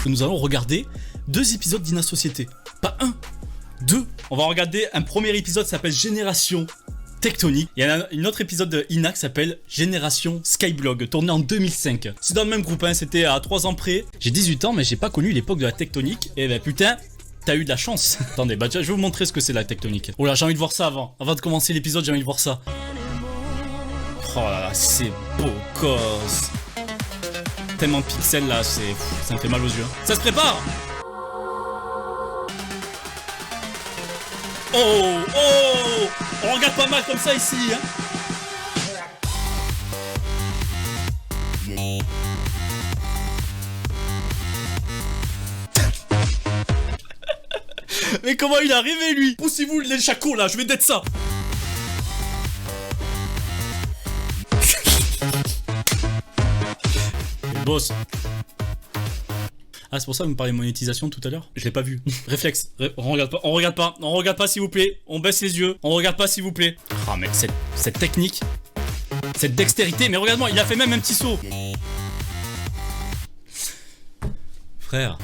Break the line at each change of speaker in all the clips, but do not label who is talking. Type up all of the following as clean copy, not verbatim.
que nous allons regarder 2 épisodes d'Ina Société. Pas 1, 2. On va regarder un premier épisode qui s'appelle Génération Tectonique. Il y a un autre épisode de Ina qui s'appelle Génération Skyblog, tourné en 2005. C'est dans le même groupe, hein, c'était à 3 ans près. J'ai 18 ans, mais j'ai pas connu l'époque de la tectonique. Et ben putain, t'as eu de la chance. Attendez, bah je vais vous montrer ce que c'est la tectonique. Oh là, j'ai envie de voir ça avant. Avant de commencer l'épisode, j'ai envie de voir ça. Oh là là, c'est beau gosse. Tellement de pixels là, ça me fait mal aux yeux. Ça se prépare. Oh, oh, on regarde pas mal comme ça ici, hein. Mais comment il est arrivé lui? Poussez-vous les chacos là, je vais d'être ça. Boss. Ah, c'est pour ça que vous me parlez de monétisation tout à l'heure? Je l'ai pas vu. Réflexe. On regarde pas s'il vous plaît. On baisse les yeux. On regarde pas s'il vous plaît. Ah mais cette technique, cette dextérité, mais regarde-moi, il a fait même un petit saut. Frère.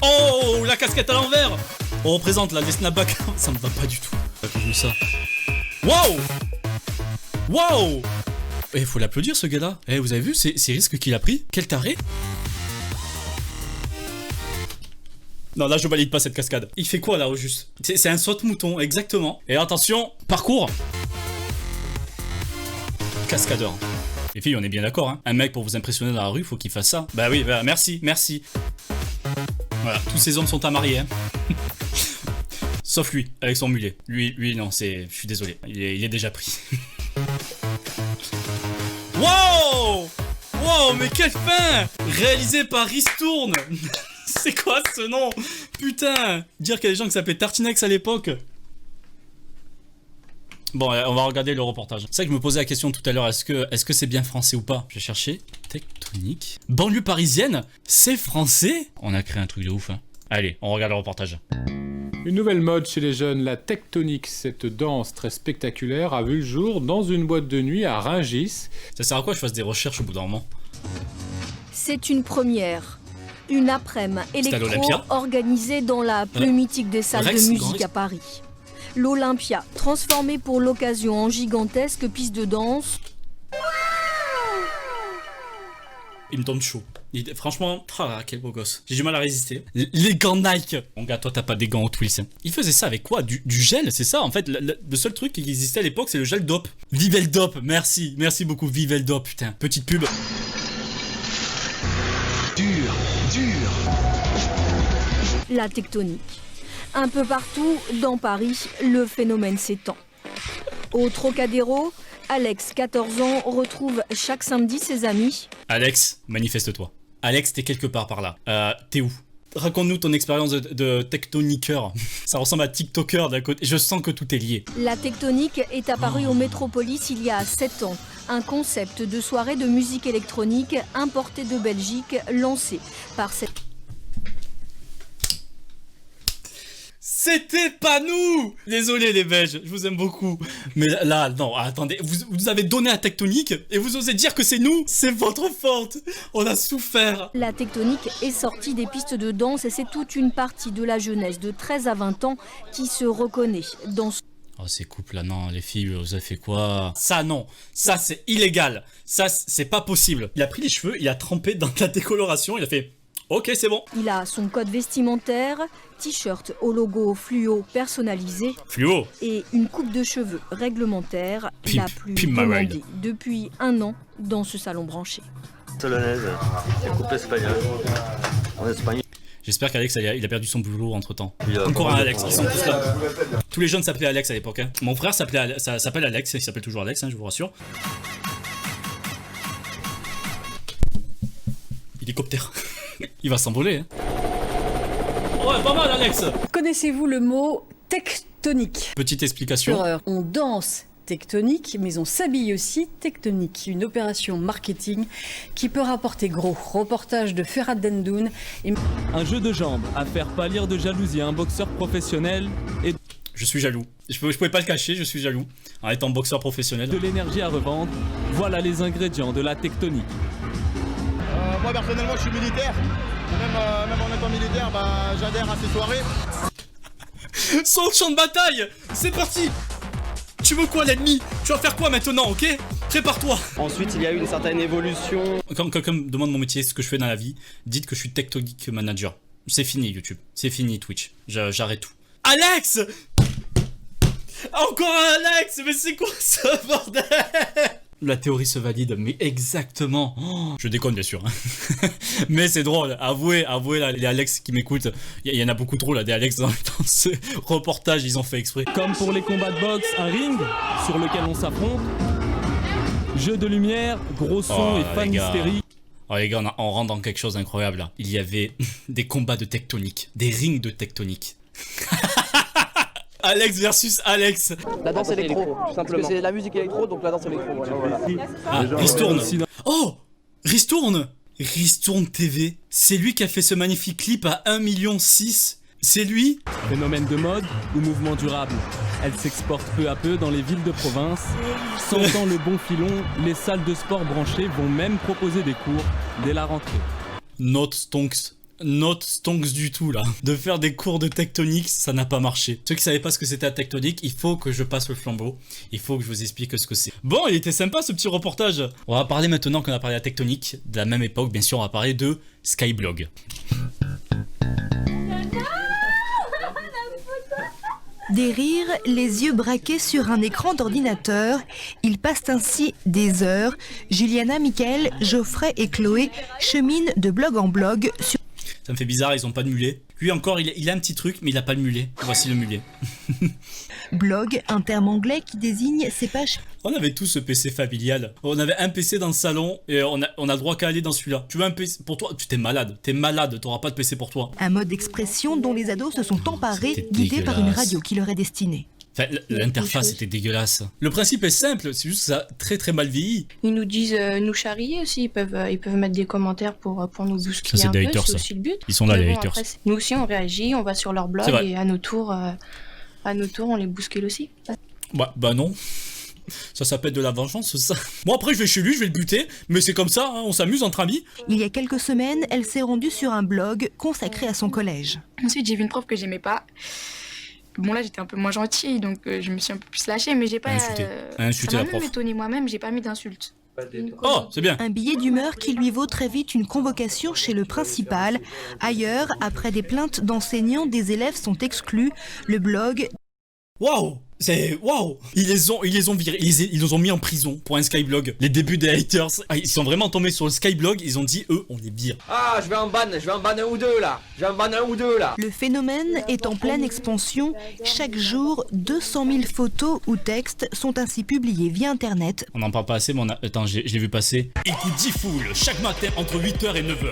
Oh, la casquette à l'envers. On représente là les snapbacks. Ça me va pas du tout. J'ai vu ça. Waouh. Waouh. Eh, faut l'applaudir ce gars-là. Eh, vous avez vu ces risques qu'il a pris? Quel taré. Non, là je valide pas cette cascade. Il fait quoi là au juste? C'est un saute-mouton, exactement. Et attention, parcours. Cascadeur. Les filles, on est bien d'accord, hein. Un mec pour vous impressionner dans la rue, faut qu'il fasse ça. Bah oui, bah merci, merci. Voilà, tous ces hommes sont à marier, hein. Sauf lui, avec son mulet. Lui non, je suis désolé, il est déjà pris. Wow! Wow, mais quelle fin! Réalisé par Ristourne. C'est quoi ce nom? Putain! Dire qu'il y a des gens qui s'appelaient Tartinex à l'époque. Bon, on va regarder le reportage. C'est ça que je me posais la question tout à l'heure, est-ce que c'est bien français ou pas? Je vais chercher Tectonique. Banlieue parisienne? C'est français? On a créé un truc de ouf, hein. Allez, on regarde le reportage.
Une nouvelle mode chez les jeunes, la tectonique, cette danse très spectaculaire, a vu le jour dans une boîte de nuit à Rungis.
Ça sert à quoi que je fasse des recherches au bout d'un moment?
C'est une première. Une après-midi électro organisée dans la plus mythique des salles de musique à Paris. L'Olympia, transformée pour l'occasion en gigantesque piste de danse.
Il me tombe chaud. Franchement, oh là, quel beau gosse. J'ai du mal à résister. Les gants Nike. Mon gars, toi t'as pas des gants Hot Wheels. Il faisait ça avec quoi? Du gel, c'est ça? En fait, le seul truc qui existait à l'époque, c'est le gel dope. Vive le dope, merci. Merci beaucoup, vive le dope, putain. Petite pub.
Dur.
La tectonique. Un peu partout, dans Paris, le phénomène s'étend. Au Trocadéro, Alex, 14 ans, retrouve chaque samedi ses amis.
Alex, manifeste-toi. Alex, t'es quelque part par là. T'es où? Raconte-nous ton expérience de tectoniqueur. Ça ressemble à TikToker d'un côté. Je sens que tout est lié.
La tectonique est apparue au Métropolis il y a 7 ans. Un concept de soirée de musique électronique importé de Belgique, lancé par cette...
C'était pas nous! Désolé les Belges, je vous aime beaucoup. Mais là, non, attendez, vous avez donné à Tectonique et vous osez dire que c'est nous? C'est votre faute! On a souffert!
La tectonique est sortie des pistes de danse et c'est toute une partie de la jeunesse de 13 à 20 ans qui se reconnaît dans ce...
Oh, ces couples là, non, les filles, vous avez fait quoi? Ça, non, ça c'est illégal. Ça, c'est pas possible. Il a pris les cheveux, il a trempé dans la décoloration, il a fait... Ok, c'est bon.
Il a son code vestimentaire, t-shirt au logo fluo personnalisé.
Fluo.
Et une coupe de cheveux réglementaire, la plus demandée depuis 1 an dans ce salon branché.
Solonnaise, la coupe espagnole. En Espagne.
J'espère qu'Alex il a perdu son boulot entre temps. Encore un Alex, ils sont tous là. Tous les jeunes s'appelaient Alex à l'époque. Hein. Mon frère s'appelle Alex, il s'appelle toujours Alex, hein, je vous rassure. Hélicoptère. Il va s'envoler. Hein. Ouais, pas mal, Alex.
Connaissez-vous le mot tectonique?
Petite explication.
On danse tectonique, mais on s'habille aussi tectonique. Une opération marketing qui peut rapporter gros. Reportage de Ferhat Dendoun.
Un jeu de jambes à faire pâlir de jalousie à un boxeur professionnel et...
Je suis jaloux. Je pouvais pas le cacher, je suis jaloux. En étant boxeur professionnel.
De l'énergie à revendre, voilà les ingrédients de la tectonique.
Moi personnellement je suis militaire. Même en étant militaire, j'adhère à ces soirées.
Son champ de bataille. C'est parti. Tu veux quoi l'ennemi? Tu vas faire quoi maintenant, ok? Prépare-toi.
Ensuite, il y a eu une certaine évolution.
Quand quelqu'un me demande mon métier, ce que je fais dans la vie, dites que je suis Tectonic Manager. C'est fini YouTube, c'est fini Twitch, j'arrête tout. Alex! Encore un Alex, mais c'est quoi ce bordel? La théorie se valide, mais exactement. Oh, je déconne bien sûr. Hein. Mais c'est drôle, avouez là, les Alex qui m'écoutent. Il y en a beaucoup trop là, des Alex dans ce reportage, ils ont fait exprès.
Comme pour les combats de boxe, un ring sur lequel on s'affronte. Jeu de lumière, gros son et fan hystérique.
Oh les gars, on rentre dans quelque chose d'incroyable là. Il y avait des combats de tectonique, des rings de tectonique. Alex versus Alex.
La danse électro, tout simplement. Parce que c'est la musique électro, donc la danse électro. Voilà.
Ah, Ristourne. Oh, Ristourne. Ristourne TV. C'est lui qui a fait ce magnifique clip à 1,6 million. C'est lui.
Phénomène de mode ou mouvement durable. Elle s'exporte peu à peu dans les villes de province. Sentant le bon filon, les salles de sport branchées vont même proposer des cours dès la rentrée.
Not stonks du tout là. De faire des cours de tectonique, ça n'a pas marché. Ceux qui savaient pas ce que c'était la tectonique, il faut que je passe le flambeau. Il faut que je vous explique ce que c'est. Bon, il était sympa ce petit reportage. On va parler maintenant qu'on a parlé de la tectonique, de la même époque, bien sûr, on va parler de Skyblog.
Des rires, les yeux braqués sur un écran d'ordinateur. Ils passent ainsi des heures. Juliana, Mickaël, Geoffrey et Chloé cheminent de blog en blog sur...
Ça me fait bizarre, ils ont pas de mulet. Lui encore, il a un petit truc, mais il a pas le mulet. Voici le mulet.
Blog, un terme anglais qui désigne ces pages...
On avait tous ce PC familial. On avait un PC dans le salon et on a droit qu'à aller dans celui-là. Tu veux un PC pour toi? Tu t'es malade, t'auras pas de PC pour toi.
Un mode d'expression dont les ados se sont emparés, guidés par une radio qui leur est destinée.
Enfin, l'interface était dégueulasse. Le principe est simple, c'est juste que ça a très très mal vieilli.
Ils nous disent nous charrier aussi, ils peuvent mettre des commentaires pour nous bousculer
ça,
un peu,
haters,
c'est aussi le but.
Ils sont là,
mais
les
bon,
haters.
après, nous aussi on réagit, on va sur leur blog et à nos tours on les bouscule aussi.
Bah non. Ça s'appelle de la vengeance, ça. Bon après je vais chez lui, je vais le buter, mais c'est comme ça, hein, on s'amuse entre amis.
Il y a quelques semaines, elle s'est rendue sur un blog consacré à son collège.
Ensuite j'ai vu une prof que j'aimais pas. Bon là j'étais un peu moins gentille, donc je me suis un peu plus lâchée, mais j'ai pas...
Insulté la prof.
Ça m'a même étonnée moi-même, j'ai pas mis d'insultes.
Oh, c'est bien.
Un billet d'humeur qui lui vaut très vite une convocation chez le principal. Ailleurs, après des plaintes d'enseignants, des élèves sont exclus. Le blog...
Waouh! C'est waouh! Ils les ont virés, ils les ont mis en prison pour un Skyblog. Les débuts des haters, ils sont vraiment tombés sur le Skyblog, ils ont dit eux, on les vire.
Ah, je vais en ban un ou deux là.
Le phénomène est en pleine expansion. Chaque jour, 200 000 photos ou textes sont ainsi publiés via internet.
On n'en parle pas assez, mais attends, je l'ai vu passer. Écoute 10 foules chaque matin entre 8h et 9h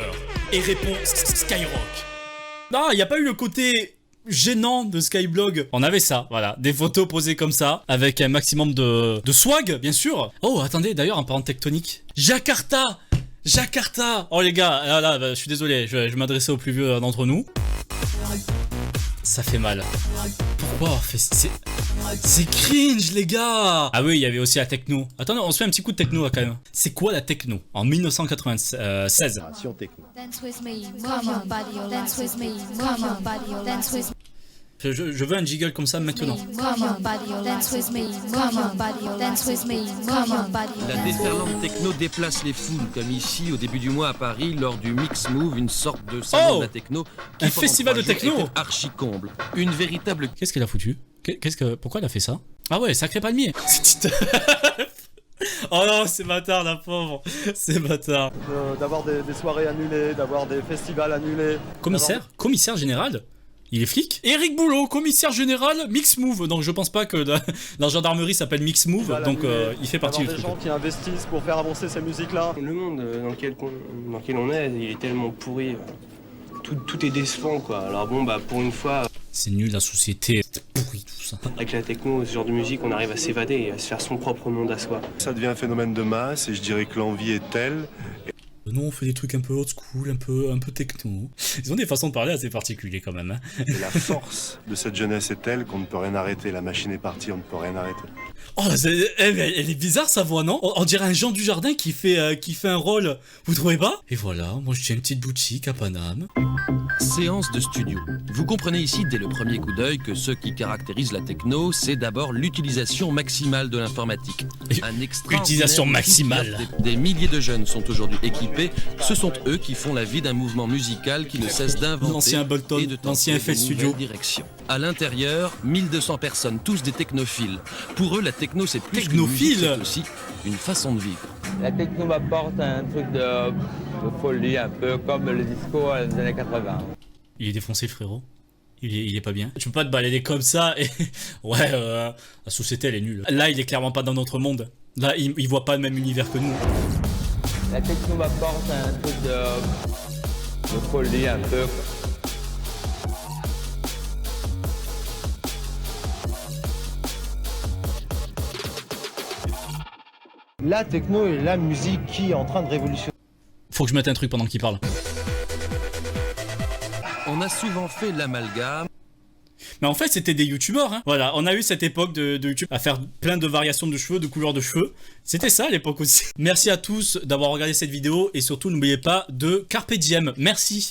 et répond Skyrock. Non, il n'y a pas eu le côté gênant de Skyblog. On avait ça, voilà, des photos posées comme ça, avec un maximum de swag, bien sûr. Oh, attendez, d'ailleurs, en parlant de tectonique, Jakarta. Oh les gars, là, je suis désolé, je vais m'adresser aux plus vieux d'entre nous. Ça fait mal. Pourquoi avoir fait... C'est cringe, les gars. Ah oui, il y avait aussi la techno. Attendez, on se fait un petit coup de techno là quand même. C'est quoi la techno? En 1996. Je veux un jiggle comme ça maintenant.
La déferlante techno déplace les foules, comme ici au début du mois à Paris, lors du Mix Move, une sorte de salon de la techno.
Un festival de techno.
Archi comble. Une véritable...
Qu'est-ce qu'elle a foutu? Pourquoi elle a fait ça? Ah ouais, sacré palmier. Oh non, c'est bâtard la pauvre. C'est bâtard.
D'avoir des soirées annulées, d'avoir des festivals annulés.
Commissaire général? Il est flic? Éric Boulot, commissaire général, Mix Move. Donc je pense pas que la gendarmerie s'appelle Mix Move, donc il fait partie du truc.
Des gens qui investissent pour faire avancer ces musiques-là.
Le monde dans lequel on est, il est tellement pourri. Tout est décevant quoi. Alors bon pour une fois...
C'est nul la société, c'est pourri tout ça.
Avec la techno, ce genre de musique, on arrive à s'évader et à se faire son propre monde à soi.
Ça devient un phénomène de masse et je dirais que l'envie est telle.
Non, on fait des trucs un peu old school, un peu techno. Ils ont des façons de parler assez particulières quand même. Hein.
Et la force de cette jeunesse est telle qu'on ne peut rien arrêter. La machine est partie, on ne peut rien arrêter.
Oh, elle est bizarre sa voix, non? On dirait un Jean Dujardin qui fait un rôle, vous trouvez pas? Et voilà, moi je tiens une petite boutique à Paname.
Séance de studio. Vous comprenez ici dès le premier coup d'œil que ce qui caractérise la techno, c'est d'abord l'utilisation maximale de l'informatique.
Utilisation maximale.
Des milliers de jeunes sont aujourd'hui équipés. Ce sont eux qui font la vie d'un mouvement musical qui ne cesse d'inventer
l'ancien Bolton,
et de
l'ancien FL Studio.
Direction. À l'intérieur, 1200 personnes, tous des technophiles. Pour eux, la techno, c'est plus qu'une musique, c'est aussi une façon de vivre.
La techno m'apporte un truc de folie, un peu comme le disco des années 80.
Il est défoncé, frérot. Il est pas bien. Tu peux pas te balader comme ça et... Ouais, la société, elle est nulle. Là, il est clairement pas dans notre monde. Là, il voit pas le même univers que nous.
La techno m'apporte un truc de folie, un peu.
La techno est la musique qui est en train de révolutionner.
Faut que je mette un truc pendant qu'il parle.
On a souvent fait l'amalgame.
Mais en fait, c'était des youtubeurs. Hein. Voilà, on a eu cette époque de YouTube à faire plein de variations de cheveux, de couleurs de cheveux. C'était ça à l'époque aussi. Merci à tous d'avoir regardé cette vidéo et surtout, n'oubliez pas de Carpe Diem. Merci.